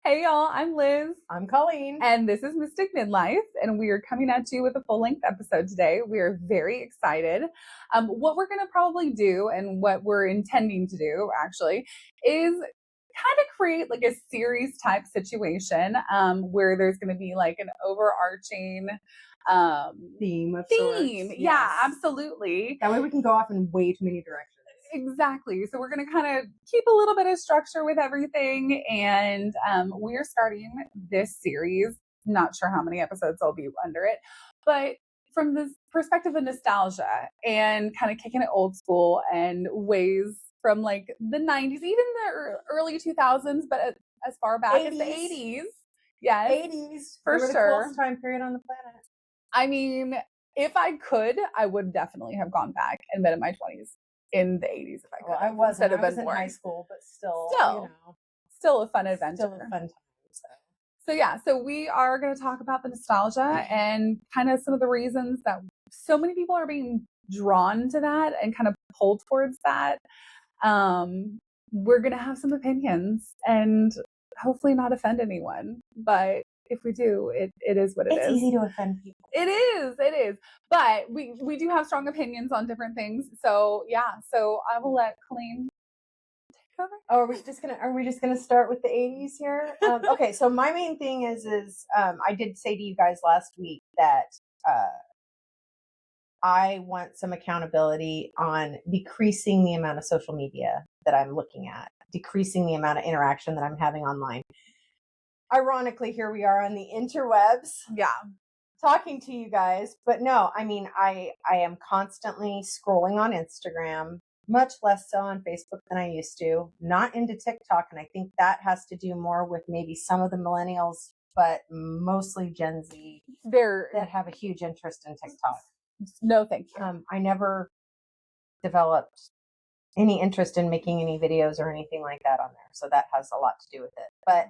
Hey y'all, I'm Liz. I'm Colleen. And this is Mystic Midlife, and we are coming at you with a full-length episode today. We are very excited. What we're going to probably do, and what we're intending to do, actually, is kind of create like a series type situation where there's going to be like an overarching Theme of theme. sorts. Yeah, Yes. absolutely. That way we can go off in way too many directions. Exactly. So we're going to kind of keep a little bit of structure with everything. And we're starting this series. Not sure how many episodes will be under it, but from this perspective of nostalgia and kind of kicking it old school and ways from like the 90s, even the early 2000s, but as far back as the 80s. Yes. 80s. For they were sure. The coolest time period on the planet. I mean, if I could, I would definitely have gone back and been in my 20s. In the 80s, if I could. Well, I wasn't. I was in high school, but still, still a fun adventure. Still a fun time. So yeah, so we are going to talk about the nostalgia and kind of some of the reasons that so many people are being drawn to that and kind of pulled towards that. We're going to have some opinions and hopefully not offend anyone, but if we do, it is what it is. It's easy to offend people. It is. But we do have strong opinions on different things. So yeah, so I will let Colleen take over. Oh, are we just gonna start with the 80s here? Okay, so my main thing is I did say to you guys last week that I want some accountability on decreasing the amount of social media that I'm looking at, decreasing the amount of interaction that I'm having online. Ironically, here we are on the interwebs. Yeah. Talking to you guys. But no, I mean, I am constantly scrolling on Instagram, much less so on Facebook than I used to. Not into TikTok. And I think that has to do more with maybe some of the millennials, but mostly Gen Z that have a huge interest in TikTok. No, thank you. I never developed any interest in making any videos or anything like that on there. So that has a lot to do with it. But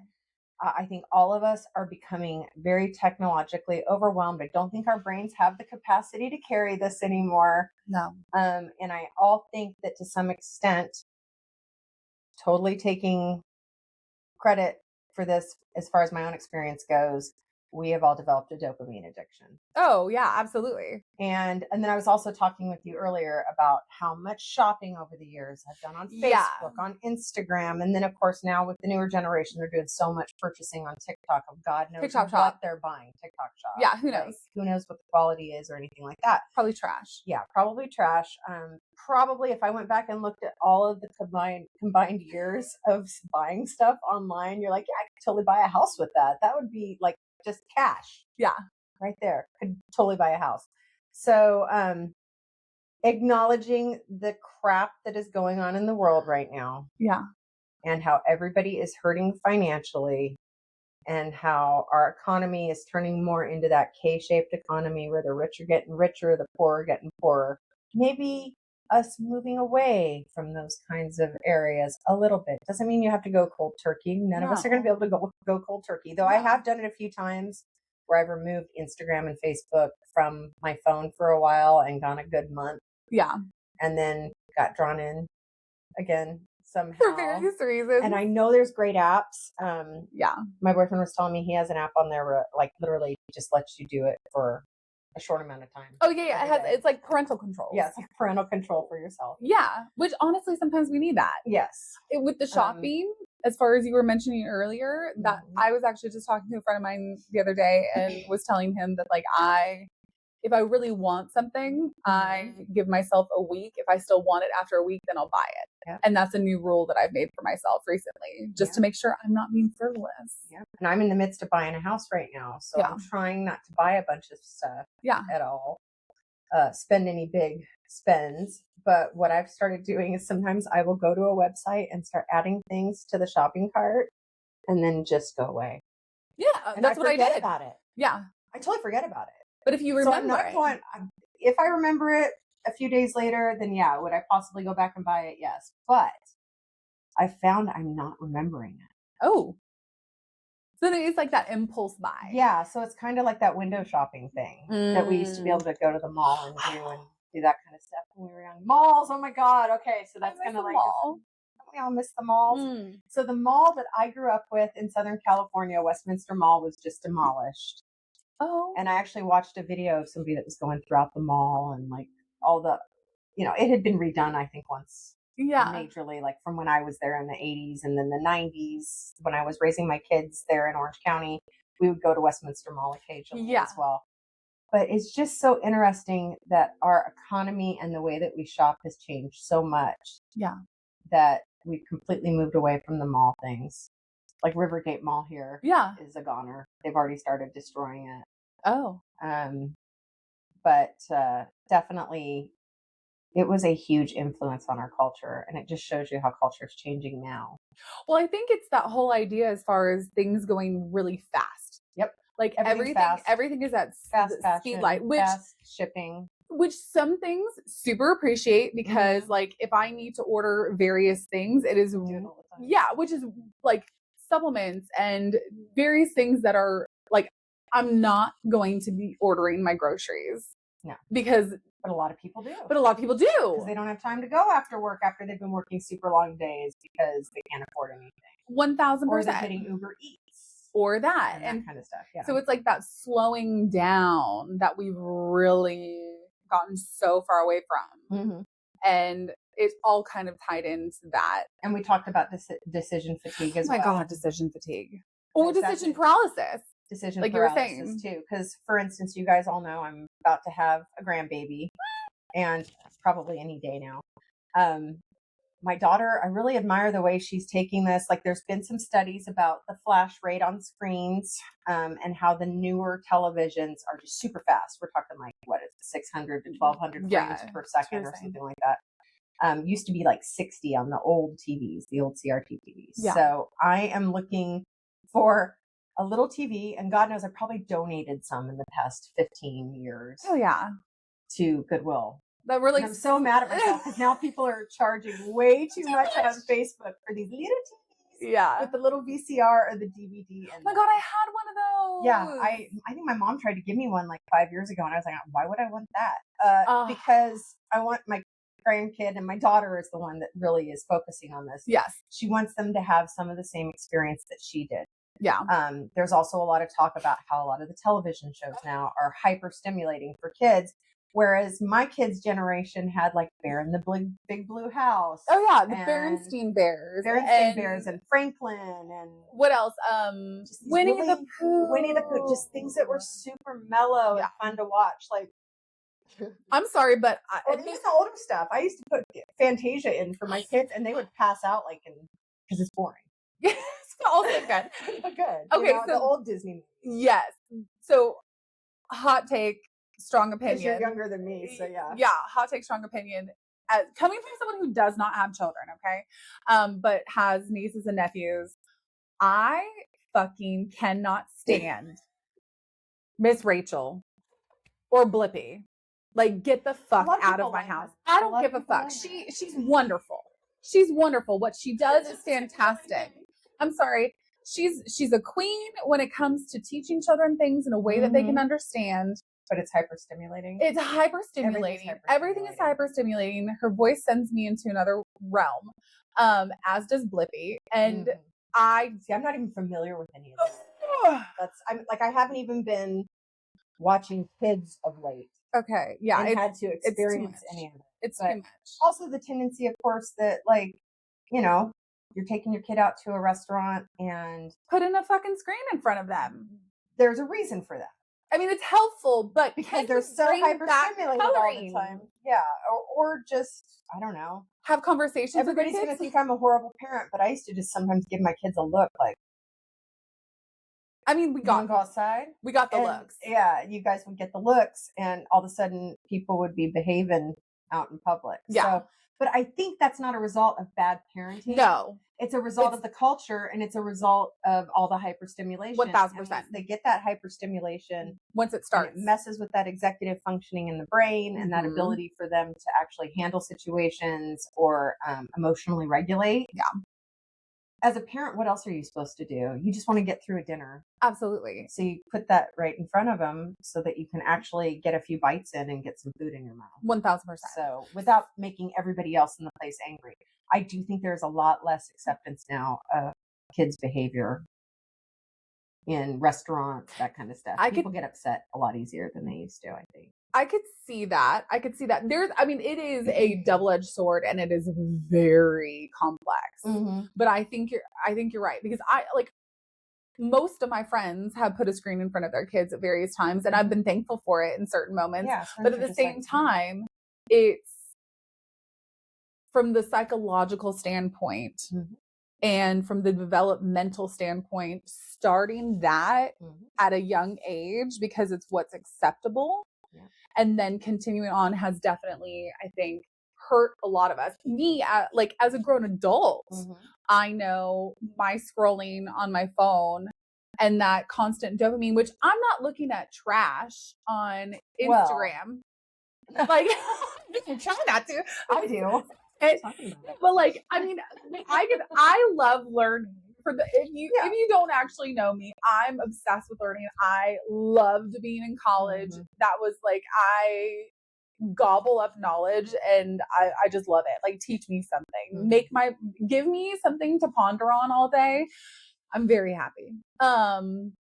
I think all of us are becoming very technologically overwhelmed. I don't think our brains have the capacity to carry this anymore. No. And I all think that to some extent, totally taking credit for this as far as my own experience goes, we have all developed a dopamine addiction. Oh, yeah, absolutely. And then I was also talking with you earlier about how much shopping over the years I've done on Facebook, on Instagram. And then, of course, now with the newer generation, they're doing so much purchasing on TikTok of God knows TikTok what shop. They're buying. TikTok shop. Yeah, who knows? Right? Who knows what the quality is or anything like that. Probably trash. Yeah, probably trash. Probably if I went back and looked at all of the combined years of buying stuff online, you're like, yeah, I could totally buy a house with that. That would be like just cash. Yeah. Right there. Could totally buy a house. So acknowledging the crap that is going on in the world right now. Yeah. And how everybody is hurting financially and how our economy is turning more into that K-shaped economy where the rich are getting richer, the poor are getting poorer. Maybe us moving away from those kinds of areas a little bit. Doesn't mean you have to go cold turkey. None of us are going to be able to go cold turkey, though I have done it a few times where I've removed Instagram and Facebook from my phone for a while and gone a good month. Yeah. And then got drawn in again somehow. For various reasons. And I know there's great apps. Yeah. My boyfriend was telling me he has an app on there where like literally just lets you do it for a short amount of time. Oh yeah, it's like parental control. Yes, parental control for yourself. Yeah, which honestly sometimes we need that. Yes. With the shopping, as far as you were mentioning earlier, that I was actually just talking to a friend of mine the other day and was telling him that like if I really want something, I give myself a week. If I still want it after a week, then I'll buy it. Yep. And that's a new rule that I've made for myself recently, just to make sure I'm not being frivolous. Yeah. And I'm in the midst of buying a house right now. So I'm trying not to buy a bunch of stuff at all, spend any big spends. But what I've started doing is sometimes I will go to a website and start adding things to the shopping cart and then just go away. Yeah, and that's what I did. About it. Yeah. I totally forget about it. But if you remember if I remember it a few days later, then yeah, would I possibly go back and buy it? Yes. But I found I'm not remembering it. Oh. So then it's like that impulse buy. Yeah. So it's kind of like that window shopping thing that we used to be able to go to the mall and do that kind of stuff when we were young. Malls. Oh my God. Okay. So that's kind of like, we all miss the malls. Mm. So the mall that I grew up with in Southern California, Westminster Mall, was just demolished. Oh. And I actually watched a video of somebody that was going throughout the mall and like all the, it had been redone, I think, once majorly, like from when I was there in the 80s, and then the 90s when I was raising my kids there in Orange County, we would go to Westminster Mall occasionally as well. But it's just so interesting that our economy and the way that we shop has changed so much. Yeah. That we've completely moved away from the mall things. Like Rivergate Mall here is a goner. They've already started destroying it. Oh. But definitely it was a huge influence on our culture, and it just shows you how culture is changing now. Well, I think it's that whole idea as far as things going really fast. Yep. Like everything is at fast speed light, fast shipping. Which some things super appreciate because like if I need to order various things, it is which is like supplements and various things that are like I'm not going to be ordering my groceries. No. But a lot of people do. Because they don't have time to go after work after they've been working super long days because they can't afford anything. 1,000%. Or they're getting Uber Eats. Or that. And that kind of stuff. Yeah. So it's like that slowing down that we've really gotten so far away from. Mm-hmm. And it's all kind of tied into that. And we talked about decision fatigue as well. Oh my God, decision fatigue. Or decision paralysis. Decision like paralysis you were saying too. Because for instance, you guys all know I'm about to have a grandbaby, and probably any day now. My daughter, I really admire the way she's taking this. Like there's been some studies about the flash rate on screens, and how the newer televisions are just super fast. We're talking like, what is it, 600 to 1200 frames per second or something like that. Used to be like 60 on the old TVs, the old CRT TVs. Yeah. So I am looking for a little TV, and God knows I probably donated some in the past 15 years. Oh yeah. To Goodwill. That really. I'm so mad at myself because now people are charging way too much on Facebook for these little TVs. Yeah. With the little VCR or the DVD. Oh my God, I had one of those. Yeah, I think my mom tried to give me one like 5 years ago, and I was like, why would I want that? Because I want my grandkid, and my daughter is the one that really is focusing on this. Yes. She wants them to have some of the same experience that she did. Yeah. There's also a lot of talk about how a lot of the television shows now are hyper stimulating for kids. Whereas my kids' generation had like Bear in the Big Blue House. Oh yeah, the Berenstain Bears. Bears and Franklin and what else? Winnie the Pooh. Just things that were super mellow and fun to watch. Like, I'm sorry, but even the older stuff. I used to put Fantasia in for my kids, and they would pass out because it's boring. It's also good, but good. Okay, so the old Disney movies. Yes. So hot take. Strong opinion. You're younger than me, so yeah. Yeah, hot take, strong opinion. Coming from someone who does not have children, okay, but has nieces and nephews, I fucking cannot stand Miss Rachel or Blippi. Like, get the fuck out of my house. I don't give a fuck. She's wonderful. She's wonderful. What she does is fantastic. I'm sorry. She's a queen when it comes to teaching children things in a way that they can understand. But it's hyper-stimulating. It's hyper-stimulating. Everything is hyper-stimulating. Her voice sends me into another realm, as does Blippi. And I'm not even familiar with any of that. I haven't even been watching kids of late. Okay, yeah. And had to experience any of it. It's too much. Also the tendency, of course, that you're taking your kid out to a restaurant and putting a fucking screen in front of them. There's a reason for that. I mean, it's helpful, but because they're so hyper-stimulated all the time. Yeah, or just, I don't know. Have conversations. Everybody's going to think I'm a horrible parent, but I used to just sometimes give my kids a look like. I mean, we got go outside. We got the looks. Yeah, you guys would get the looks, and all of a sudden, people would be behaving out in public. Yeah. So, but I think that's not a result of bad parenting. No. It's a result of the culture, and it's a result of all the hyperstimulation. 1,000%. They get that hyperstimulation. Once it starts. It messes with that executive functioning in the brain and that ability for them to actually handle situations or emotionally regulate. Yeah. As a parent, what else are you supposed to do? You just want to get through a dinner. Absolutely. So you put that right in front of them so that you can actually get a few bites in and get some food in your mouth. 1,000%. So without making everybody else in the place angry. I do think there's a lot less acceptance now of kids' behavior in restaurants, that kind of stuff. People get upset a lot easier than they used to, I think. I could see that. It is a double-edged sword and it is very complex. Mm-hmm. But I think you're right, because most of my friends have put a screen in front of their kids at various times, and I've been thankful for it in certain moments. Yeah, but at the same time, it's from the psychological standpoint, mm-hmm. and from the developmental standpoint, starting that mm-hmm. at a young age because it's what's acceptable, and then continuing on has definitely, I think, hurt a lot of us. Me, as a grown adult, mm-hmm. I know my scrolling on my phone and that constant dopamine, which I'm not looking at trash on Instagram. Well. I'm trying not to. I do. But I love learning. If you don't actually know me, I'm obsessed with learning. I loved being in college. Mm-hmm. That was I gobble up knowledge, and I just love it. Teach me something. Mm-hmm. Give me something to ponder on all day. I'm very happy. So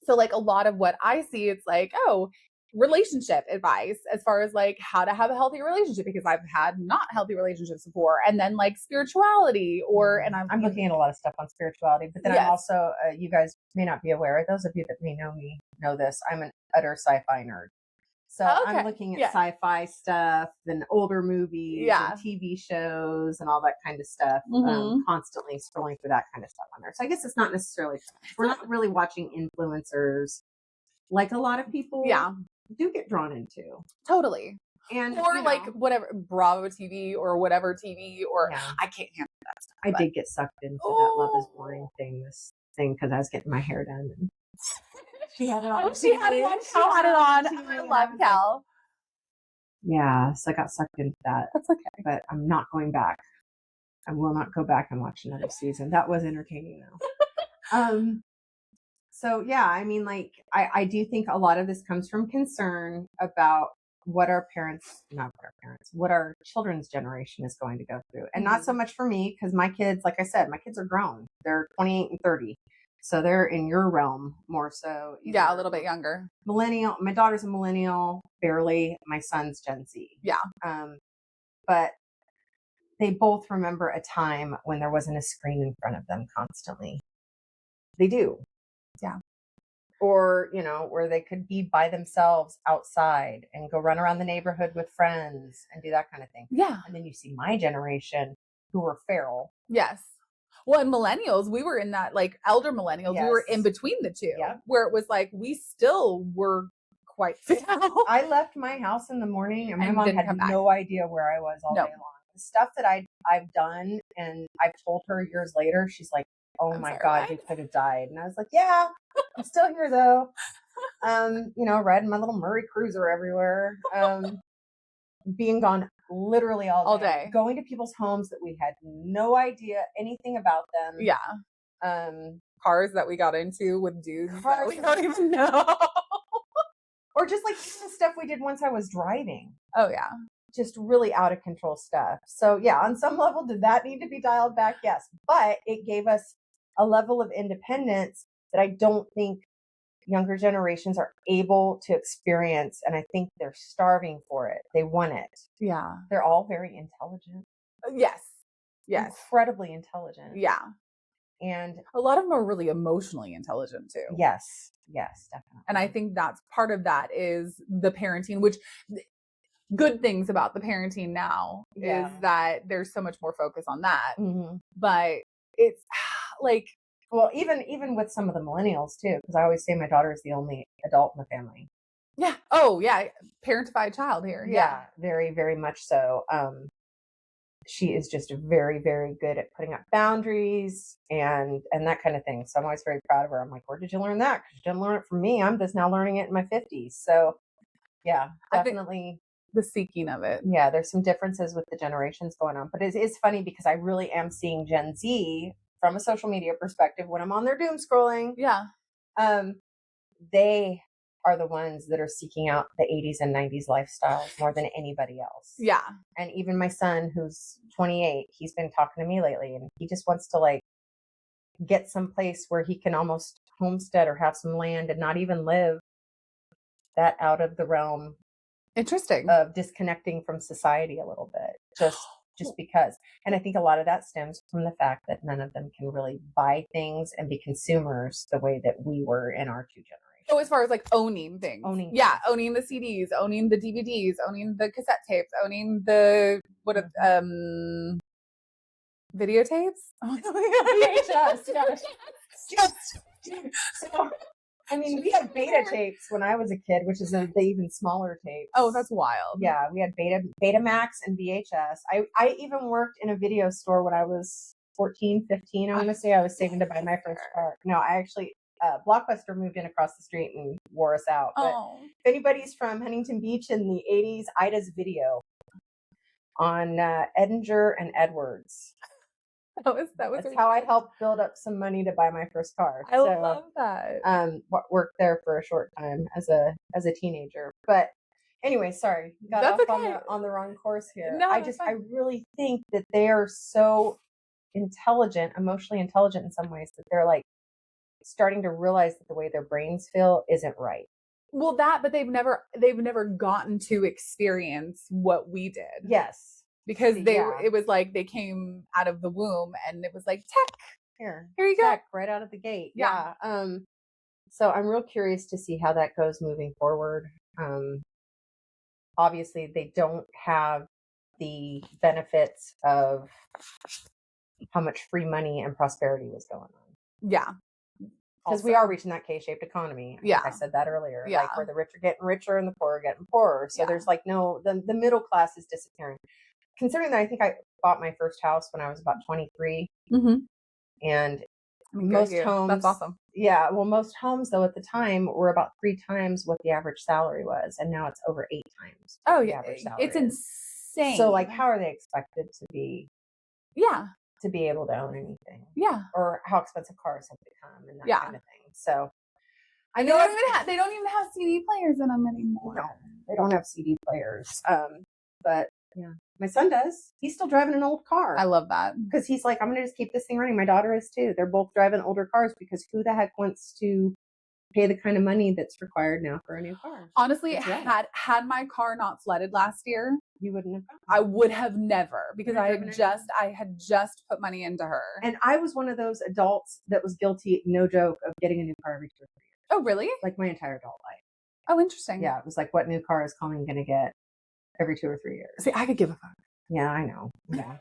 a lot of what I see, it's relationship advice as far as how to have a healthy relationship, because I've had not healthy relationships before, and then spirituality, and I'm looking at a lot of stuff on spirituality, but then I'm also you guys may not be aware, those of you that may know me know this, I'm an utter sci-fi nerd. So I'm looking at sci-fi stuff and older movies and TV shows and all that kind of stuff, constantly scrolling through that kind of stuff on there. So I guess it's not necessarily, we're not really watching influencers like a lot of people do get drawn into. Totally. And or whatever, Bravo TV or whatever TV, or I can't handle that stuff. I did get sucked into that Love is Boring this thing because I was getting my hair done. And she had it on. She had it on. Cal had it on. I love Cal. Yeah, so I got sucked into that. That's okay. But I'm not going back. I will not go back and watch another season. That was entertaining though. So yeah, I do think a lot of this comes from concern about what our children's generation is going to go through. And not so much for me, because my kids, like I said, my kids are grown. They're 28 and 30. So they're in your realm more so. Yeah, a little bit younger. Millennial. My daughter's a millennial, barely. My son's Gen Z. Yeah. But they both remember a time when there wasn't a screen in front of them constantly. They do. Yeah. Or, where they could be by themselves outside and go run around the neighborhood with friends and do that kind of thing. Yeah. And then you see my generation who were feral. Yes. Well, and millennials, we were in that, elder millennials, we were in between the two, where it was we still were quite feral. I left my house in the morning and my mom had no idea where I was all day long. The stuff that I've done and I've told her years later, she's like, oh my God, you could have died. And I was like, yeah, I'm still here though. Riding my little Murray Cruiser everywhere. Being gone literally all day. Going to people's homes that we had no idea anything about them. Yeah. Cars that we got into with dudes that we don't even know. Or just the stuff we did once I was driving. Oh yeah. Just really out of control stuff. So yeah, on some level, did that need to be dialed back? Yes. But it gave us a level of independence that I don't think younger generations are able to experience. And I think they're starving for it. They want it. Yeah. They're all very intelligent. Yes. Incredibly intelligent. Yeah. And a lot of them are really emotionally intelligent too. Yes, definitely. And I think that's part of that is the parenting, which good things about the parenting now is that there's so much more focus on that. Mm-hmm. But it's well, even with some of the millennials too, because I always say my daughter is the only adult in the family. Yeah. Oh yeah. Parentified child here. Yeah. Very, very much so. She is just very, very good at putting up boundaries and that kind of thing. So I'm always very proud of her. I'm like, where did you learn that? Because you didn't learn it from me. I'm just now learning it in my 50s. So yeah, definitely the seeking of it. Yeah, there's some differences with the generations going on. But it is funny because I really am seeing Gen Z from a social media perspective when I'm on their doom scrolling. Yeah. They are the ones that are seeking out the 80s and 90s lifestyles more than anybody else. Yeah. And even my son, who's 28, he's been talking to me lately, and he just wants to like get some place where he can almost homestead or have some land and not even live that out of the realm Interesting. of disconnecting from society a little bit, just because. And I think a lot of that stems from the fact that none of them can really buy things and be consumers the way that we were in our two generations. So as far as like owning things, Owning yeah, things. owning the CDs, owning the DVDs, owning the cassette tapes, owning the videotapes. VHS, yes. So, I mean, we had beta tapes when I was a kid, which is the even smaller tapes. Oh, that's wild. Yeah, we had Betamax and VHS. I even worked in a video store when I was 14, 15. I want to say I was saving to buy my first car. No, I actually, Blockbuster moved in across the street and wore us out. But if anybody's from Huntington Beach in the 80s, Ida's Video on Edinger and Edwards. That's how I helped build up some money to buy my first car. I love that. Worked there for a short time as a teenager. But anyway, sorry, got off on the wrong course here. No, I really think that they are so intelligent, emotionally intelligent in some ways, that they're like starting to realize that the way their brains feel isn't right. Well, but they've never gotten to experience what we did. Yes. Because it was like they came out of the womb and it was like, tech. Here you go. Right out of the gate. Yeah. So I'm real curious to see how that goes moving forward. Obviously they don't have the benefits of how much free money and prosperity was going on. Yeah. Because we are reaching that K-shaped economy. Yeah. I said that earlier. Yeah. Like where the rich are getting richer and the poor are getting poorer. So there's like the middle class is disappearing. Considering that I think I bought my first house when I was about 23. Mm-hmm. And most homes, that's awesome. Yeah. Well, most homes though at the time were about 3 times what the average salary was. And now it's over 8 times. Oh yeah. It's insane. So like, how are they expected to be? Yeah. To be able to own anything. Yeah. Or how expensive cars have become and that kind of thing. So I know they don't even have CD players in them anymore. No, they don't have CD players. But yeah, my son does. He's still driving an old car. I love that. Because he's like, I'm going to just keep this thing running. My daughter is too. They're both driving older cars because who the heck wants to pay the kind of money that's required now for a new car? Honestly, had my car not flooded last year, you wouldn't have. I would have never, because I had just put money into her. And I was one of those adults that was guilty, no joke, of getting a new car every 2 or 3 years. Oh, really? Like my entire adult life. Oh, interesting. Yeah, it was like, what new car is Colleen going to get every 2 or 3 years? See, I could give a fuck. Yeah, I know. Yeah.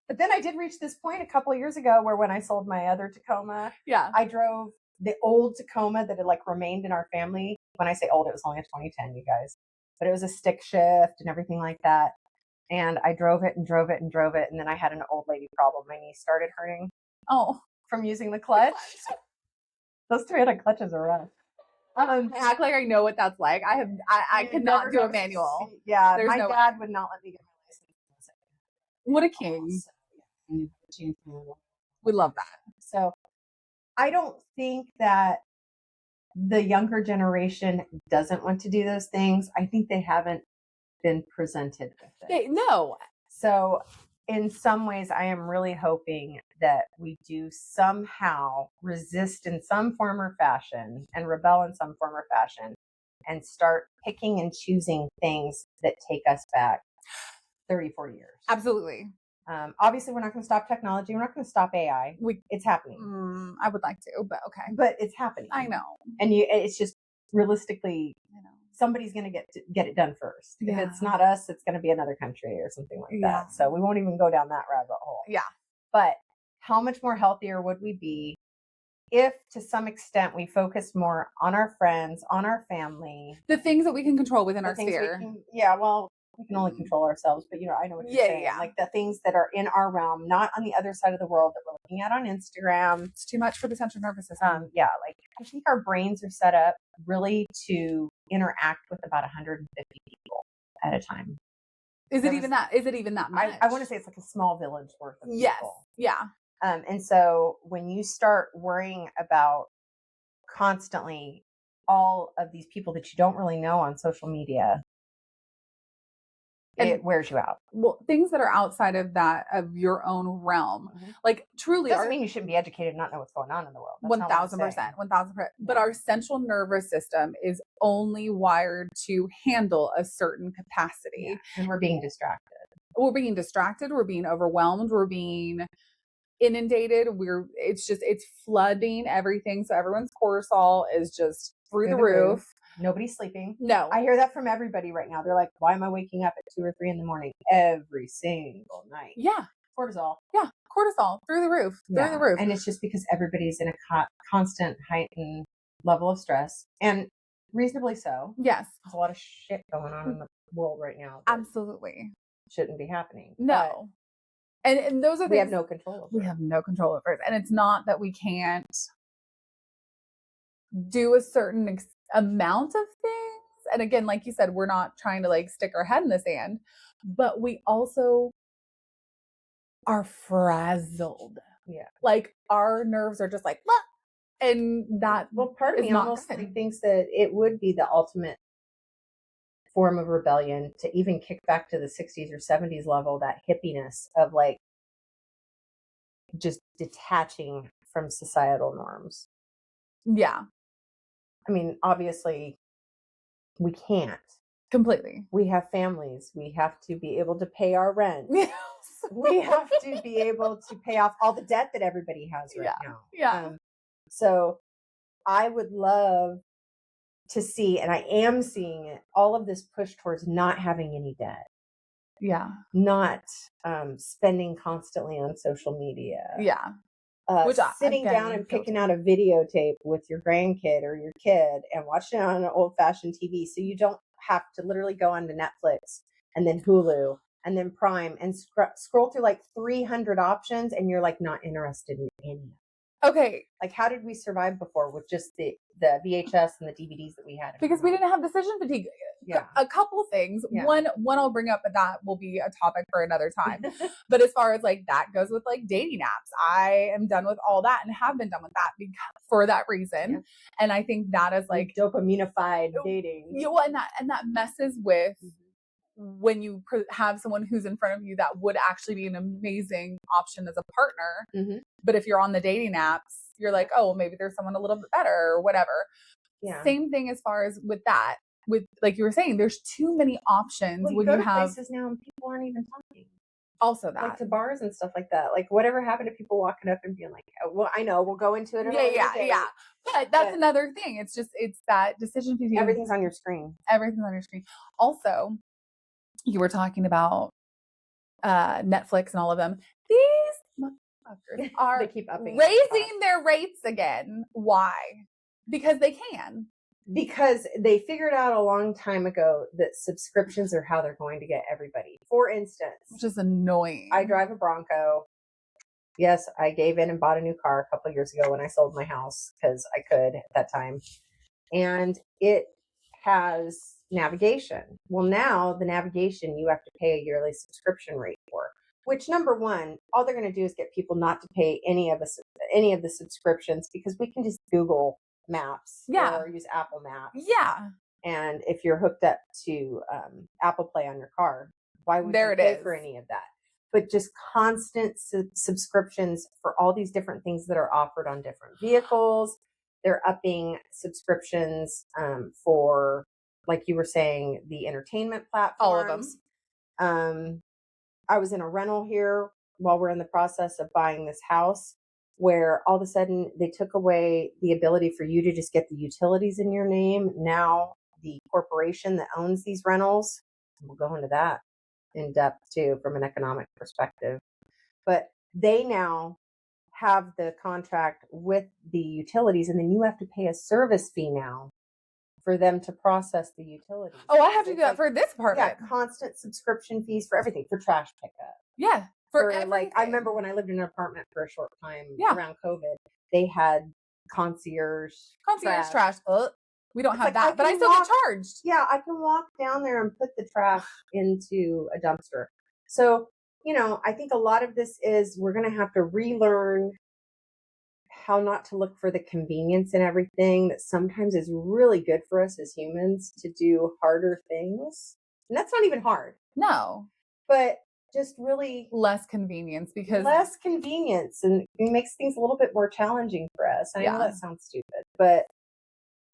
But then I did reach this point a couple of years ago where when I sold my other Tacoma, I drove the old Tacoma that had like remained in our family. When I say old, it was only a 2010, you guys. But it was a stick shift and everything like that. And I drove it and drove it and drove it. And then I had an old lady problem. My knee started hurting. Oh. From using the clutch. Those 300 clutches are rough. I act like I know what that's like. I could not do a manual. Yeah, my dad would not let me get my license. What a king. We love that. So I don't think that the younger generation doesn't want to do those things. I think they haven't been presented with it. No. So in some ways, I am really hoping that we do somehow resist in some form or fashion and rebel in some form or fashion and start picking and choosing things that take us back 30, 40 years. Absolutely. Obviously, we're not going to stop technology. We're not going to stop AI. It's happening. I would like to, but okay. But it's happening. I know. And it's just realistically, somebody's going to get it done first. Yeah. If it's not us, it's going to be another country or something like that. So we won't even go down that rabbit hole. Yeah. But how much more healthier would we be if to some extent we focus more on our friends, on our family, the things that we can control within our sphere? We can only control ourselves, but I know what you're saying. Yeah. Like the things that are in our realm, not on the other side of the world that we're looking at on Instagram. It's too much for the central nervous system. Like I think our brains are set up really to interact with about 150 people at a time. Is it even that much? I want to say it's like a small village worth of people. Yes. Yeah. And so when you start worrying about constantly all of these people that you don't really know on social media, it wears you out. Well, things that are outside of that, of your own realm, like truly doesn't mean you shouldn't be educated and not know what's going on in the world. 1000%, 1000%. But our central nervous system is only wired to handle a certain capacity. Yeah. And we're being distracted. We're being distracted. We're being overwhelmed. We're being inundated. It's flooding everything. So everyone's cortisol is just through the roof. Nobody's sleeping. No. I hear that from everybody right now. They're like, why am I waking up at 2 or 3 in the morning every single night? Yeah. Cortisol. Yeah. Cortisol through the roof. Through the roof. And it's just because everybody's in a constant heightened level of stress, and reasonably so. Yes. There's a lot of shit going on in the world right now. Absolutely. Shouldn't be happening. No. And those are things we have no control over. We have no control over it. And it's not that we can't do a certain amount of things. And again, like you said, we're not trying to like stick our head in the sand, but we also are frazzled. Yeah. Like our nerves are just like, what? And that, well, part of me almost thinks that it would be the ultimate form of rebellion to even kick back to the 60s or 70s level, that hippiness of like just detaching from societal norms. Yeah. I mean, obviously we can't. Completely. We have families. We have to be able to pay our rent. Yes. We have to be able to pay off all the debt that everybody has right now. Yeah. So I would love to see, and I am seeing it, all of this push towards not having any debt. Yeah. Not spending constantly on social media. Yeah. Sitting down and picking out a videotape with your grandkid or your kid and watching it on an old-fashioned TV, so you don't have to literally go onto Netflix and then Hulu and then Prime and scroll through like 300 options, and you're like not interested in any. Okay. Like, how did we survive before with just the VHS and the DVDs that we had? Because we didn't have decision fatigue. Yeah. A couple things. Yeah. One I'll bring up, but that will be a topic for another time. But as far as like that goes with like dating apps, I am done with all that and have been done with that for that reason. Yeah. And I think that is like dopaminified dating. Yeah, well, and that messes with when you have someone who's in front of you that would actually be an amazing option as a partner. Mm-hmm. But if you're on the dating apps, you're like, oh, well, maybe there's someone a little bit better or whatever. Yeah. Same thing as far as with that. With like you were saying, there's too many options when you have places now and people aren't even talking. Also that. Like to bars and stuff like that. Like whatever happened to people walking up and being like, oh, well, I know, we'll go into it. Yeah. But that's another thing. It's that decision fatigue. Everything's on your screen. Everything's on your screen. Also, you were talking about Netflix and all of them. These motherfuckers are they keep raising their rates again. Why? Because they can. Because they figured out a long time ago that subscriptions are how they're going to get everybody. For instance, which is annoying. I drive a Bronco. Yes, I gave in and bought a new car a couple of years ago when I sold my house because I could at that time. And it has navigation. Well, now the navigation you have to pay a yearly subscription rate for. Which, number one, all they're going to do is get people not to pay any of the subscriptions, because we can just Google Maps or use Apple Maps. Yeah. And if you're hooked up to Apple Play on your car, why would you pay for any of that? But just constant subscriptions for all these different things that are offered on different vehicles. They're upping subscriptions for, like you were saying, the entertainment platforms. All of them. I was in a rental here while we're in the process of buying this house, where all of a sudden they took away the ability for you to just get the utilities in your name. Now the corporation that owns these rentals, we'll go into that in depth too from an economic perspective, but they now have the contract with the utilities, and then you have to pay a service fee now for them to process the utilities. Oh, I have to do that for this apartment. Yeah, constant subscription fees for everything, for trash pickup. Yeah. For like, I remember when I lived in an apartment for a short time around COVID, they had concierge trash. We don't have that, but I still get charged. Yeah, I can walk down there and put the trash into a dumpster. So, I think a lot of this is we're going to have to relearn how not to look for the convenience in everything, that sometimes is really good for us as humans to do harder things. And that's not even hard. No. But just really less convenience because less convenience, and it makes things a little bit more challenging for us. I know that sounds stupid, but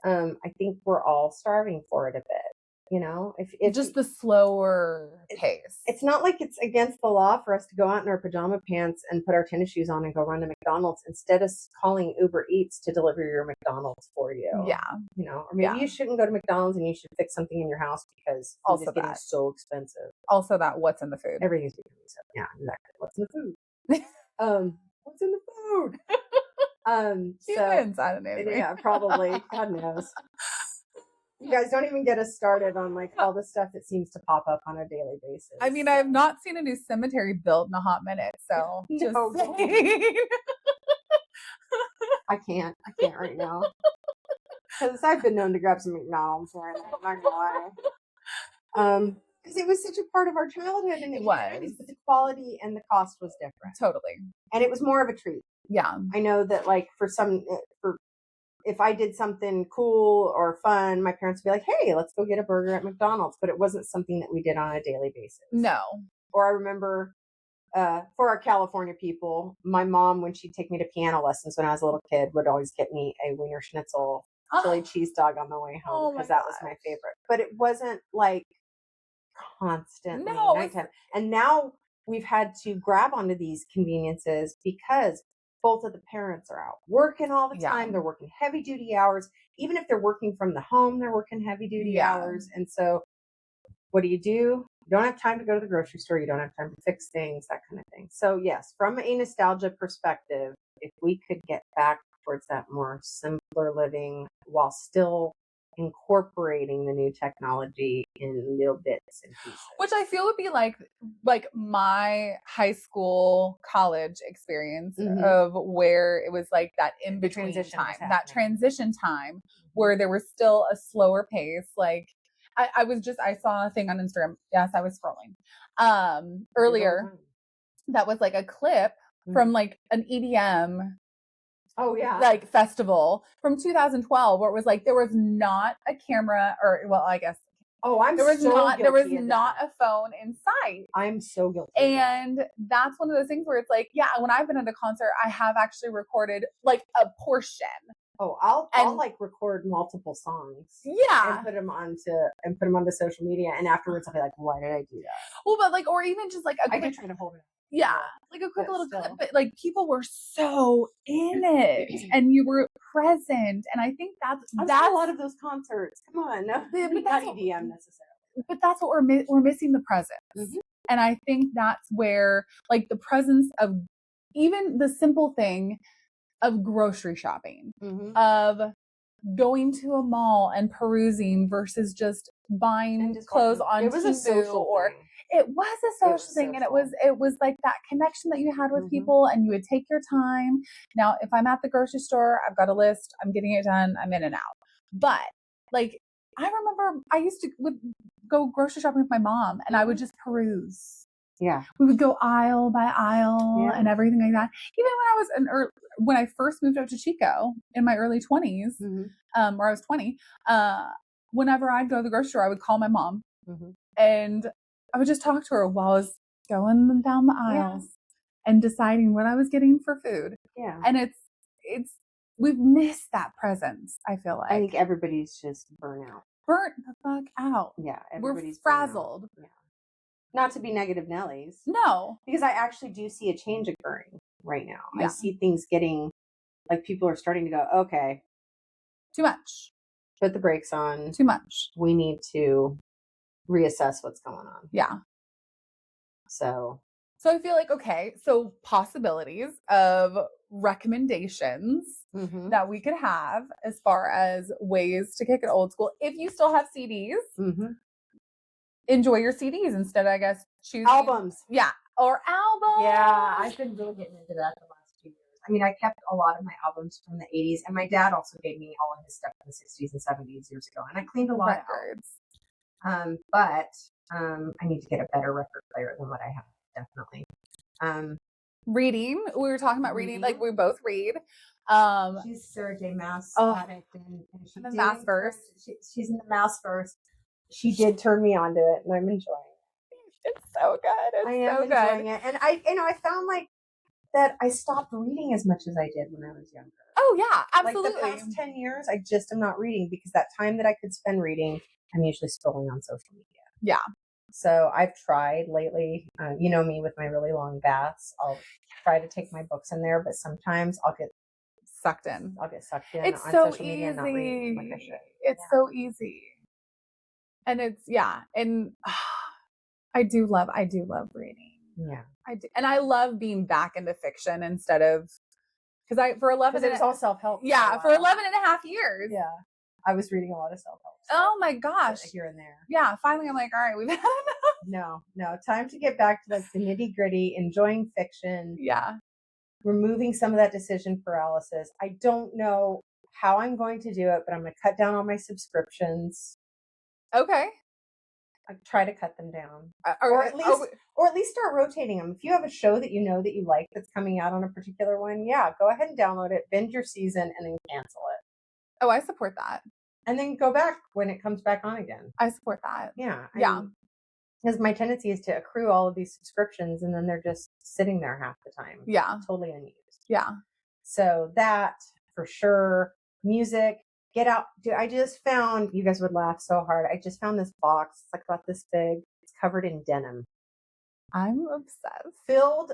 I think we're all starving for it a bit. You know, if just the slower pace. It's not like it's against the law for us to go out in our pajama pants and put our tennis shoes on and go run to McDonald's instead of calling Uber Eats to deliver your McDonald's for you. Yeah. You know, or maybe you shouldn't go to McDonald's and you should fix something in your house because food is getting so expensive. Also that what's in the food. Everything's becoming so. Yeah, exactly. What's in the food? What's in the food? Humans, I don't know. Yeah, probably. God knows. You guys don't even get us started on like all the stuff that seems to pop up on a daily basis. I mean, I have not seen a new cemetery built in a hot minute, so just saying. I can't right now. Because I've been known to grab some McDonald's right now, I'm not gonna lie. Because it was such a part of our childhood, and it was, but the quality and the cost was different. Totally. And it was more of a treat. Yeah. I know that like if I did something cool or fun, my parents would be like, hey, let's go get a burger at McDonald's. But it wasn't something that we did on a daily basis. No. Or I remember for our California people, my mom, when she'd take me to piano lessons when I was a little kid, would always get me a Wiener Schnitzel chili cheese dog on the way home because that was my favorite. But it wasn't like constantly nighttime. And now we've had to grab onto these conveniences because both of the parents are out working all the time. They're working heavy duty hours. Even if they're working from the home, they're working heavy duty hours. And so what do? You don't have time to go to the grocery store. You don't have time to fix things, that kind of thing. So yes, from a nostalgia perspective, if we could get back towards that more simpler living while still incorporating the new technology in little bits and pieces. Which I feel would be like my high school, college experience of where it was like that in between time, that transition time where there was still a slower pace. Like I saw a thing on Instagram. Yes, I was scrolling earlier. That was like a clip from like an EDM like festival from 2012 where it was like there was not a camera or I guess there was not a phone in sight. I'm so guilty. And that's one of those things where it's like, when I've been at a concert, I have actually recorded like a portion. Oh, I'll like record multiple songs. Yeah. And put them onto social media, and afterwards I'll be like, why did I do that? Well, but like, or even just like I could try to hold it. Yeah, like a quick little clip, but like people were so in it, and you were present, and I think that's a lot of those concerts. Come on, no, not EDM necessarily, but that's what we're missing, the presence, and I think that's where like the presence of even the simple thing of grocery shopping, of going to a mall and perusing versus just buying clothes on it was a social or. Thing. It was a social thing, and it was like that connection that you had with people, and you would take your time. Now, if I'm at the grocery store, I've got a list, I'm getting it done, I'm in and out. But like, I remember I used to go grocery shopping with my mom, and I would just peruse. Yeah, we would go aisle by aisle and everything like that. Even when I first moved up to Chico in my early 20s, where I was 20, whenever I'd go to the grocery store, I would call my mom, and I would just talk to her while I was going down the aisles and deciding what I was getting for food. Yeah. And we've missed that presence, I feel like. I think everybody's just burnt the fuck out. Yeah. We're frazzled. Yeah. Not to be negative Nellies. No. Because I actually do see a change occurring right now. Yeah. I see things getting, like people are starting to go, okay. Too much. Put the brakes on. Too much. We need to reassess what's going on. Yeah. So I feel like, okay, so possibilities of recommendations that we could have as far as ways to kick it old school. If you still have CDs, enjoy your CDs instead, I guess, choosing albums. Yeah. Or albums. Yeah. I've been really getting into that the last 2 years. I mean, I kept a lot of my albums from the 80s, and my dad also gave me all of his stuff in the 60s and 70s years ago, and I cleaned a lot of records. But I need to get a better record player than what I have, definitely. Reading. We were talking about reading. Like, we both read. She's Sarah J. Maas addict, and she the did Mass verse. She's in the Maas verse. She did turn me on to it, and I'm enjoying it. It's so good. I am enjoying it, and I found like that I stopped reading as much as I did when I was younger. Oh yeah, absolutely. Like the past 10 years, I just am not reading because that time that I could spend reading, I'm usually scrolling on social media. Yeah. So I've tried lately, you know me with my really long baths, I'll try to take my books in there, but sometimes I'll get sucked in. It's on social media and not read like I should. It's so easy. And it's, and I do love reading. Yeah. I do. And I love being back into fiction instead of, because for 11 it was all self-help. Yeah, for 11 and a half years. Yeah. I was reading a lot of self-help stuff. Oh my gosh. Here and there. Yeah. Finally, I'm like, all right, we've had enough. No. Time to get back to like the nitty gritty, enjoying fiction. Yeah. Removing some of that decision paralysis. I don't know how I'm going to do it, but I'm going to cut down on my subscriptions. Okay. I try to cut them down, or at least start rotating them. If you have a show that you know that you like that's coming out on a particular one, go ahead and download it, binge your season, and then cancel it. Oh, I support that. And then go back when it comes back on again. I support that. Yeah. Yeah. Because my tendency is to accrue all of these subscriptions and then they're just sitting there half the time. Yeah. Totally unused. Yeah. So that for sure. Music, get out. Dude, I just found, you guys would laugh so hard. I just found this box. It's like about this big. It's covered in denim. I'm obsessed. Filled.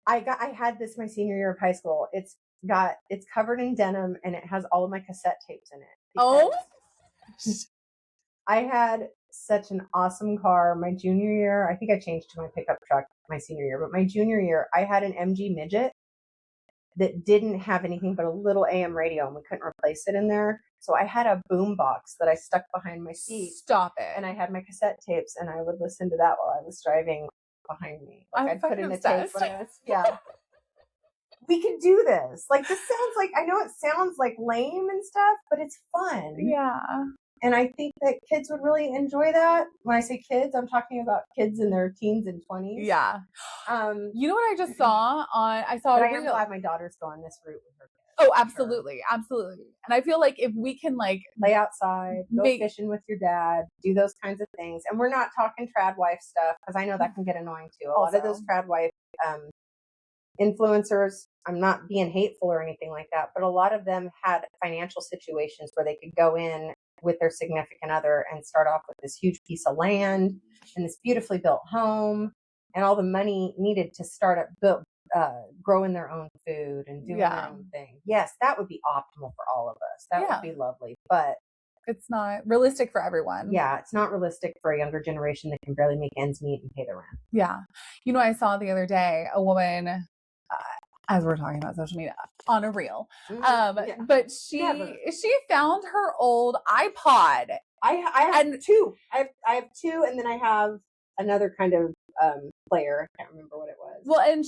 I had this my senior year of high school. It's covered in denim and it has all of my cassette tapes in it. I had such an awesome car my junior year. I think I changed to my pickup truck my senior year, but my junior year, I had an MG Midget that didn't have anything but a little AM radio and we couldn't replace it in there. So I had a boom box that I stuck behind my seat. Stop it. And I had my cassette tapes and I would listen to that while I was driving behind me. Like I'd put in the tape when I was, we can do this. Like this sounds like, I know it sounds like lame and stuff, but it's fun. Yeah. And I think that kids would really enjoy that. When I say kids, I'm talking about kids in their teens and 20s. Yeah. You know what I just saw I saw I am glad my daughter's going this route with her kids. Oh, absolutely. Sure. Absolutely. And I feel like if we can like lay outside, go fishing with your dad, do those kinds of things. And we're not talking trad wife stuff because I know that can get annoying too. A lot of those trad wife influencers, I'm not being hateful or anything like that, but a lot of them had financial situations where they could go in with their significant other and start off with this huge piece of land and this beautifully built home and all the money needed to start up growing their own food and doing their own thing. Yes, that would be optimal for all of us. That would be lovely, but it's not realistic for everyone. Yeah, it's not realistic for a younger generation that can barely make ends meet and pay the rent. Yeah. You know, I saw the other day a woman, as we're talking about social media, on a reel. But she found her old iPod. I have two. I have two, and then I have another kind of player. I can't remember what it was. Well, and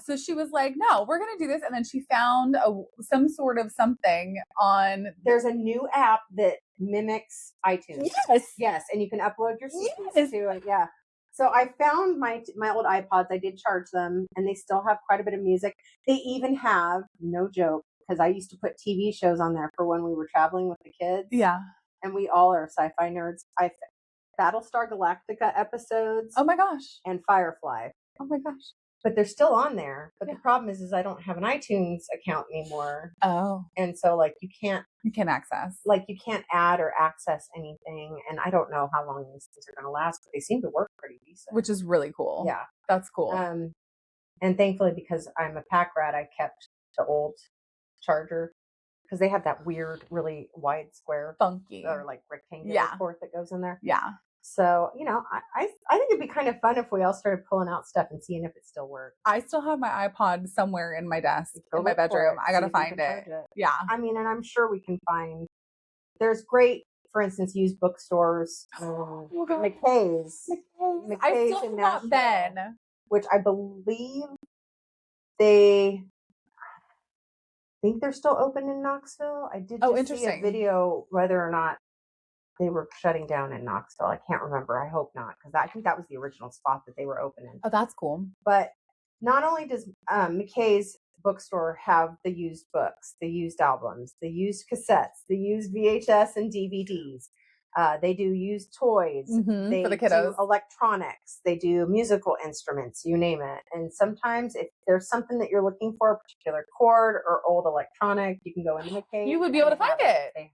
so she was like, no, we're going to do this. And then she found some sort of something on. There's a new app that mimics iTunes. Yes. And you can upload your CDs to it. Yeah. So I found my old iPods. I did charge them and they still have quite a bit of music. They even have, no joke, because I used to put TV shows on there for when we were traveling with the kids. Yeah. And we all are sci-fi nerds. Battlestar Galactica episodes. Oh my gosh. And Firefly. Oh my gosh. But they're still on there. But the problem is I don't have an iTunes account anymore. Oh. And so like you can't access. Like you can't add or access anything. And I don't know how long these things are going to last, but they seem to work pretty decent. Which is really cool. Yeah. That's cool. And thankfully, because I'm a pack rat, I kept the old charger. Because they have that weird, really wide square. Funky. Or like rectangular port that goes in there. Yeah. So, you know, I think it'd be kind of fun if we all started pulling out stuff and seeing if it still works. I still have my iPod somewhere in my desk, in my bedroom. I got to find it. Yeah. I mean, and I'm sure we can find, there's great, for instance, used bookstores. McKay's. I still have not been. Which I believe I think they're still open in Knoxville. I did just see a video whether or not they were shutting down in Knoxville. I can't remember. I hope not, because I think that was the original spot that they were open in. Oh, that's cool. But not only does McKay's bookstore have the used books, the used albums, the used cassettes, the used VHS and DVDs. They do used toys. They for the do kiddos. electronics. They do musical instruments, you name it. And sometimes if there's something that you're looking for, a particular chord or old electronic, you can go into the cave. You would be able to find it.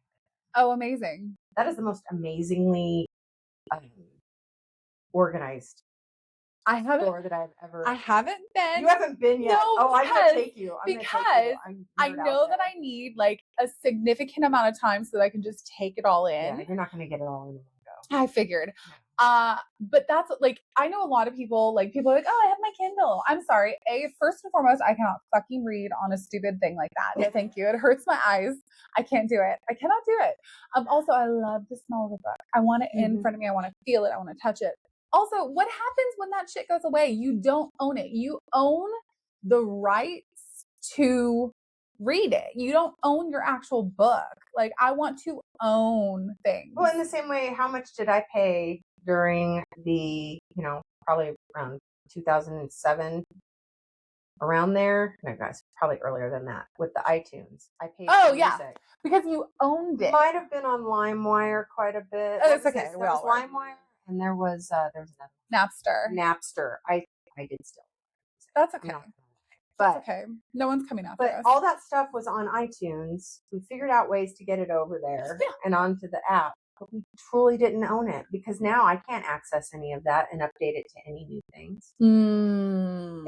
Oh, amazing. That is the most amazingly organized store that I've ever. I haven't been. You haven't been yet. No, I'm going to take you. Because I know that I need like a significant amount of time so that I can just take it all in. Yeah, you're not going to get it all in one go. I figured. But that's like, I know a lot of people are like, oh, I have my Kindle. I'm sorry. First and foremost, I cannot fucking read on a stupid thing like that. No, thank you. It hurts my eyes. I can't do it. I cannot do it. Also, I love the smell of a book. I want it in front of me. I want to feel it. I want to touch it. Also, what happens when that shit goes away? You don't own it. You own the rights to read it. You don't own your actual book. Like, I want to own things. Well, in the same way, how much did I pay during the, probably around 2007, around there? No, guys, probably earlier than that with the iTunes. I paid for music. Because you owned it. Might have been on LimeWire quite a bit. Oh, it's okay. There was LimeWire, and there was another Napster. I did still. That's okay. But that's okay. No one's coming after us. But all that stuff was on iTunes. We figured out ways to get it over there and onto the app. But we truly didn't own it because now I can't access any of that and update it to any new things.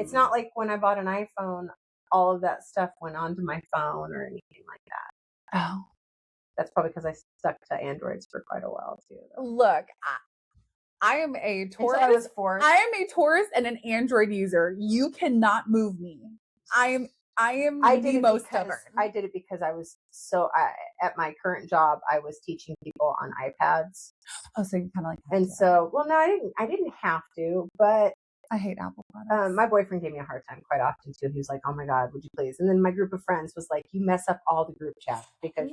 It's not like when I bought an iPhone, all of that stuff went onto my phone or anything like that. Oh. That's probably because I stuck to Androids for quite a while too. Look, I am a Taurus. I am a Taurus and an Android user. You cannot move me. I am the most stubborn. I did it because I was at my current job, I was teaching people on iPads. Oh, so you kind of like. And so, well, no, I didn't have to, but I hate Apple products. My boyfriend gave me a hard time quite often too. He was like, "Oh my God, would you please?" And then my group of friends was like, "You mess up all the group chat because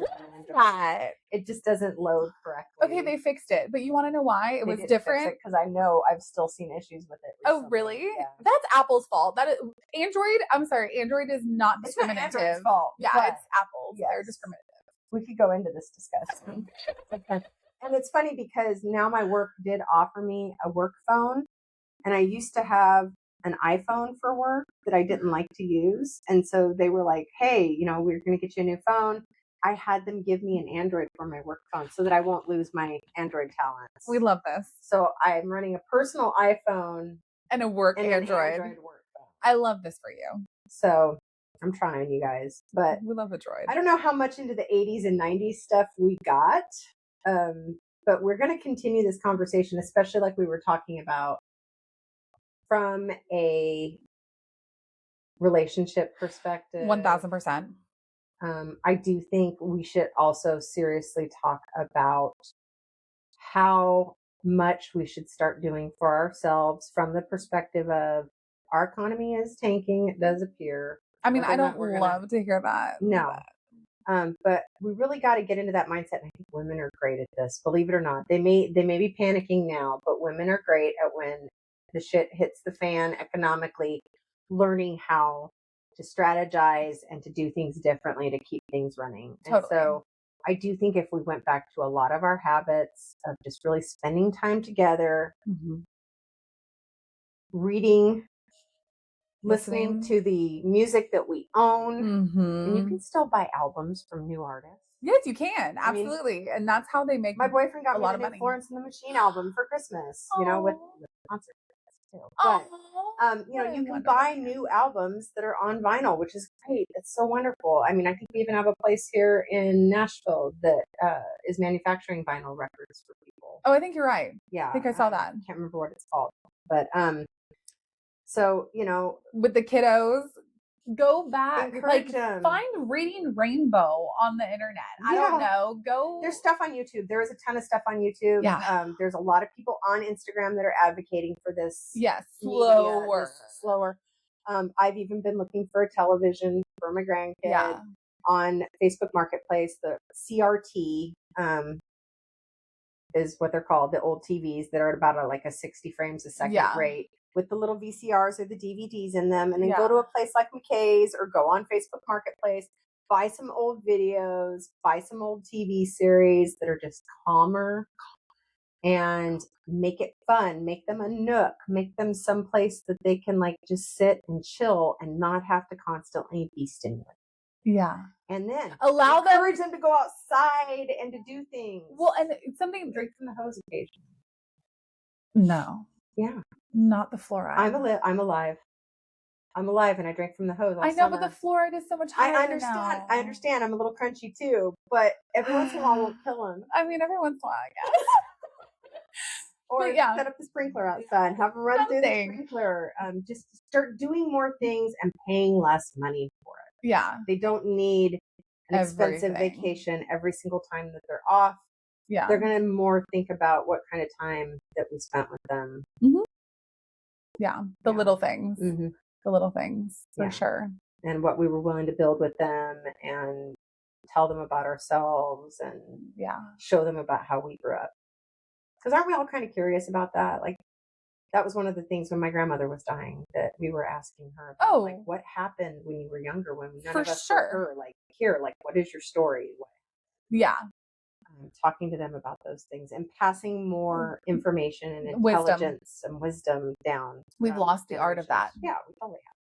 it just doesn't load correctly." Okay, they fixed it, but you want to know why it was different? Because I know I've still seen issues with it recently. Oh, really? Yeah. That's Apple's fault. That is Android. I'm sorry, Android is not discriminative. It's not Android's fault. Yeah, it's Apple's. Yes. They're discriminative. We could go into this discussion. And it's funny because now my work did offer me a work phone, and I used to have an iPhone for work that I didn't like to use. And so they were like, "Hey, we're going to get you a new phone." I had them give me an Android for my work phone so that I won't lose my Android talents. We love this. So I'm running a personal iPhone and a work Android work phone. I love this for you. So I'm trying, you guys. But we love the droid. I don't know how much into the 80s and 90s stuff we got. But we're going to continue this conversation, especially like we were talking about from a relationship perspective. 1000%. I do think we should also seriously talk about how much we should start doing for ourselves from the perspective of our economy is tanking. It does appear. I mean, I don't love to hear that. No. But we really got to get into that mindset. And I think women are great at this. Believe it or not, they may be panicking now, but women are great at when the shit hits the fan economically, learning how to strategize and to do things differently to keep things running. Totally. And so I do think if we went back to a lot of our habits of just really spending time together, reading, listening to the music that we own, and you can still buy albums from new artists. Yes, you can. Absolutely. And that's how they make my boyfriend got a lot of money. Florence and the Machine album for Christmas, with concert too. But you can buy new albums that are on vinyl, which is great. It's so wonderful. I mean, I think we even have a place here in Nashville that is manufacturing vinyl records for people. Oh, I think you're right. Yeah. I think I saw that. I can't remember what it's called. But so, with the kiddos, go back, find Reading Rainbow on the internet. I don't know. There's stuff on YouTube. There is a ton of stuff on YouTube. Yeah. There's a lot of people on Instagram that are advocating for this. Yes. Slower. I've even been looking for a television for my grandkid on Facebook Marketplace. The CRT, is what they're called, the old TVs that are at about a 60 frames a second rate. with the little VCRs or the DVDs in them, and then go to a place like McKay's or go on Facebook Marketplace, buy some old videos, buy some old TV series that are just calmer, and make it fun. Make them a nook, make them someplace that they can like just sit and chill and not have to constantly be stimulated. Yeah. And then encourage them to go outside and to do things. Well, and something, drink from the hose occasionally. No. Yeah. Not the fluoride. I'm alive. I'm alive, and I drank from the hose all I know, summer. but the fluoride is so much higher now. I understand. I'm a little crunchy too, but every once in a while I won't kill them. I mean, every once in a while, I guess. Or set up the sprinkler outside, have them run through the sprinkler. Just start doing more things and paying less money for it. Yeah. They don't need an expensive vacation every single time that they're off. Yeah. They're going to more think about what kind of time that we spent with them. Mm-hmm. Yeah. The little things. Mm-hmm. The little things, for sure. And what we were willing to build with them and tell them about ourselves and show them about how we grew up. Because aren't we all kind of curious about that? Like, that was one of the things when my grandmother was dying that we were asking her about. Oh, like, what happened when you were younger? When none of us were her. Like, here, like, what is your story? Yeah. Talking to them about those things and passing more information and intelligence and wisdom down. We've lost the art of that. Yeah, we totally have.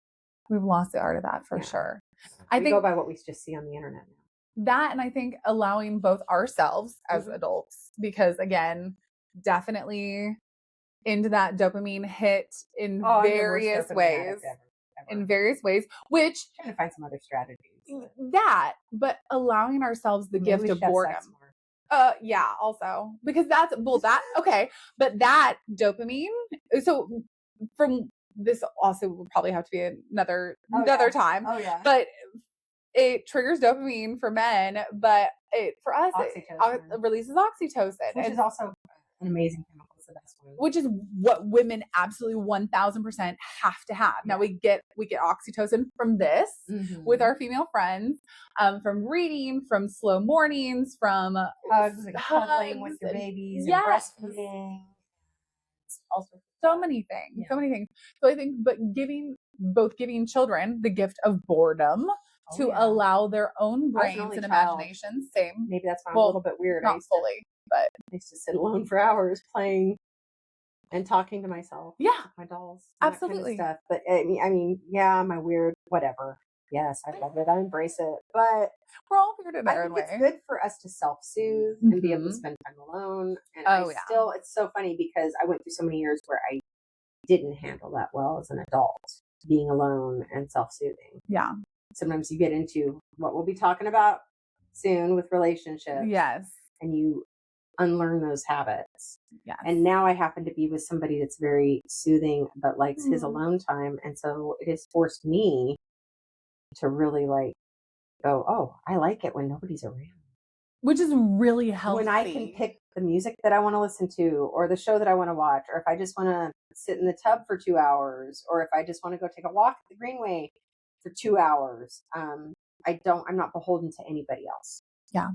We've lost the art of that for sure. I think go by what we just see on the internet now. That, and I think allowing both ourselves as adults, because again, definitely into that dopamine hit in various ways. In various ways, which trying to find some other strategies. But allowing ourselves the gift of boredom. Yeah, also, because that's, but that dopamine, so from this also will probably have to be another time. Oh yeah. But it triggers dopamine for men, but for us, it releases oxytocin. Which is also an amazing chemical. The best one. Which is what women absolutely 1000% have to have. Now we get oxytocin from this with our female friends, from reading, from slow mornings, from hugs, and cuddling with your babies, and breastfeeding. Also, so many things. So I think, but giving children the gift of boredom to allow their own brains and imaginations. Same. Maybe that's why I'm a little bit weird. Not fully. But I used to sit alone for hours playing and talking to myself. Yeah. My dolls. Absolutely. That kind of stuff. But I mean, my weird, whatever. Yes, I love it. I embrace it. But we're all weird in our own way. It's good for us to self-soothe and be able to spend time alone. And it's so funny because I went through so many years where I didn't handle that well as an adult, being alone and self-soothing. Yeah. Sometimes you get into what we'll be talking about soon with relationships. Yes. And you unlearn those habits. Yes. And now I happen to be with somebody that's very soothing but likes his alone time. And so it has forced me to really like go, oh, I like it when nobody's around. Which is really healthy. When I can pick the music that I want to listen to, or the show that I want to watch, or if I just want to sit in the tub for 2 hours, or if I just want to go take a walk at the Greenway for 2 hours, I'm not beholden to anybody else. Yeah.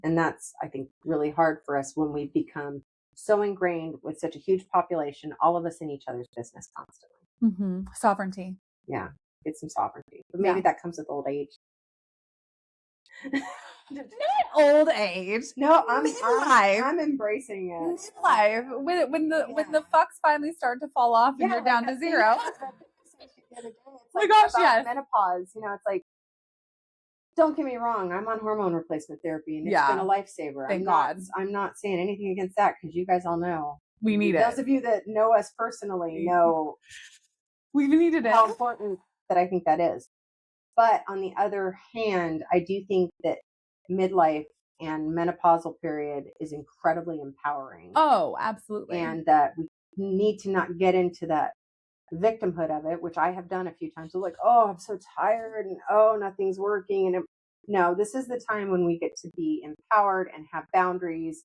And that's, I think, really hard for us when we become so ingrained with such a huge population, all of us in each other's business constantly. Mm-hmm. Sovereignty. Yeah. Get some sovereignty. But maybe that comes with old age. Not old age. No, I'm embracing it. Life. When the fucks finally start to fall off and you're down to zero. Oh my gosh, yes. Menopause. It's like, don't get me wrong, I'm on hormone replacement therapy and it's been a lifesaver. Thank God. I'm not saying anything against that because you guys all know. We need it. Those of you that know us personally know we've needed it. How important that I think that is. But on the other hand, I do think that midlife and menopausal period is incredibly empowering. Oh, absolutely. And that we need to not get into that victimhood of it, which I have done a few times. So like, oh, I'm so tired and oh, nothing's working. And no, this is the time when we get to be empowered and have boundaries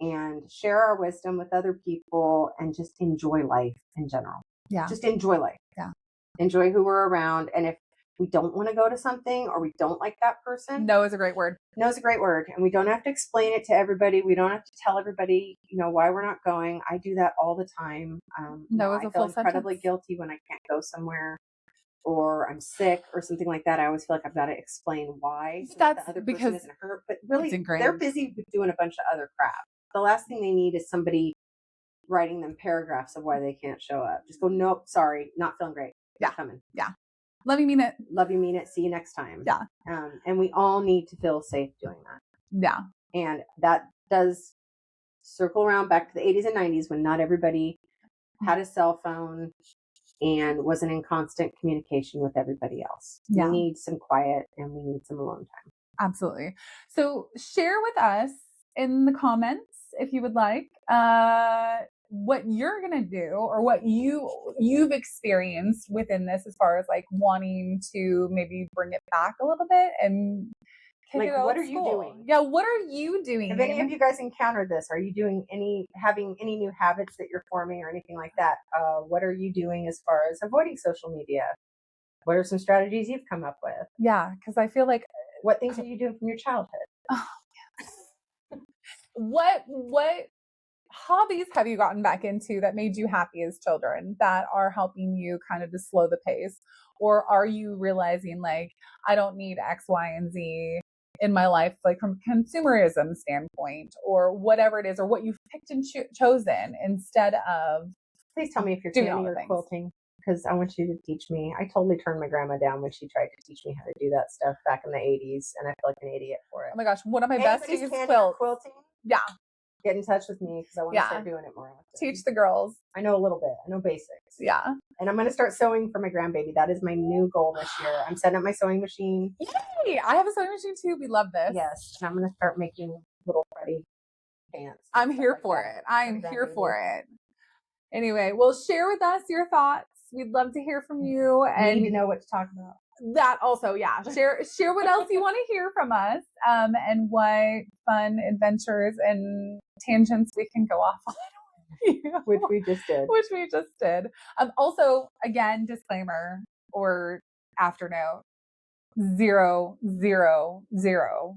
and share our wisdom with other people and just enjoy life in general. Yeah. Just enjoy life. Yeah. Enjoy who we're around. And if we don't want to go to something or we don't like that person. No is a great word. No is a great word. And we don't have to explain it to everybody. We don't have to tell everybody, why we're not going. I do that all the time. No is I a feel full incredibly sentence. guilty when I can't go somewhere or I'm sick or something like that. I always feel like I've got to explain why so that the other person isn't hurt. But really, they're busy doing a bunch of other crap. The last thing they need is somebody writing them paragraphs of why they can't show up. Just go, nope, sorry, not feeling great. Yeah. Coming. Yeah. Love you, mean it. Love you, mean it. See you next time. Yeah. And we all need to feel safe doing that. Yeah. And that does circle around back to the 80s and 90s when not everybody had a cell phone and wasn't in constant communication with everybody else. Yeah. We need some quiet and we need some alone time. Absolutely. So share with us in the comments, if you would like, what you're going to do or what you've experienced within this as far as like wanting to maybe bring it back a little bit and like, what are you doing? Yeah, what are you doing? Have any of you guys encountered this? Are you doing having any new habits that you're forming or anything like that? What are you doing as far as avoiding social media? What are some strategies you've come up with? Yeah, because I feel like what things are you doing from your childhood? Oh, yes. What hobbies have you gotten back into that made you happy as children that are helping you kind of to slow the pace? Or are you realizing like, I don't need X, Y, and Z in my life, like from a consumerism standpoint or whatever it is, or what you've picked and chosen instead of. Please tell me if you're canning or quilting, because I want you to teach me. I totally turned my grandma down when she tried to teach me how to do that stuff back in the 80s, and I feel like an idiot for it. Oh my gosh, one of my besties is quilting. Yeah. Get in touch with me because I want to start doing it more often. Teach the girls. I know a little bit. I know basics. Yeah. And I'm going to start sewing for my grandbaby. That is my new goal this year. I'm setting up my sewing machine. Yay! I have a sewing machine too. We love this. Yes. And I'm going to start making little Freddie pants. I'm here for it. I'm here for it. Anyway, well, share with us your thoughts. We'd love to hear from you. And need to know what to talk about. That also, yeah. Share what else you want to hear from us, and what fun adventures and tangents we can go off on. Which we just did. Also, again, disclaimer or afternote, 0, 0, 0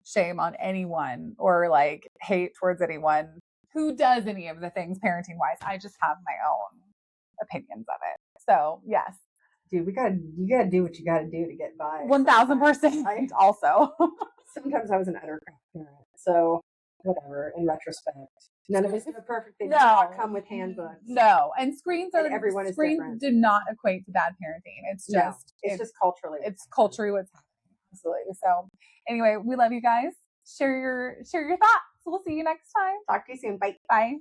shame on anyone or like hate towards anyone who does any of the things parenting wise. I just have my own opinions of it. So yes. Dude, you gotta do what you gotta do to get by. 1000%. Also, sometimes I was an utter crap parent. So whatever. In retrospect, none of us do a perfect thing. No, not come with handbooks. No, and screens are everyone is screens different. do not equate to bad parenting. It's just it's just culturally. It's culturally what's happening. Absolutely. So anyway, we love you guys. Share your thoughts. We'll see you next time. Talk to you soon. Bye. Bye.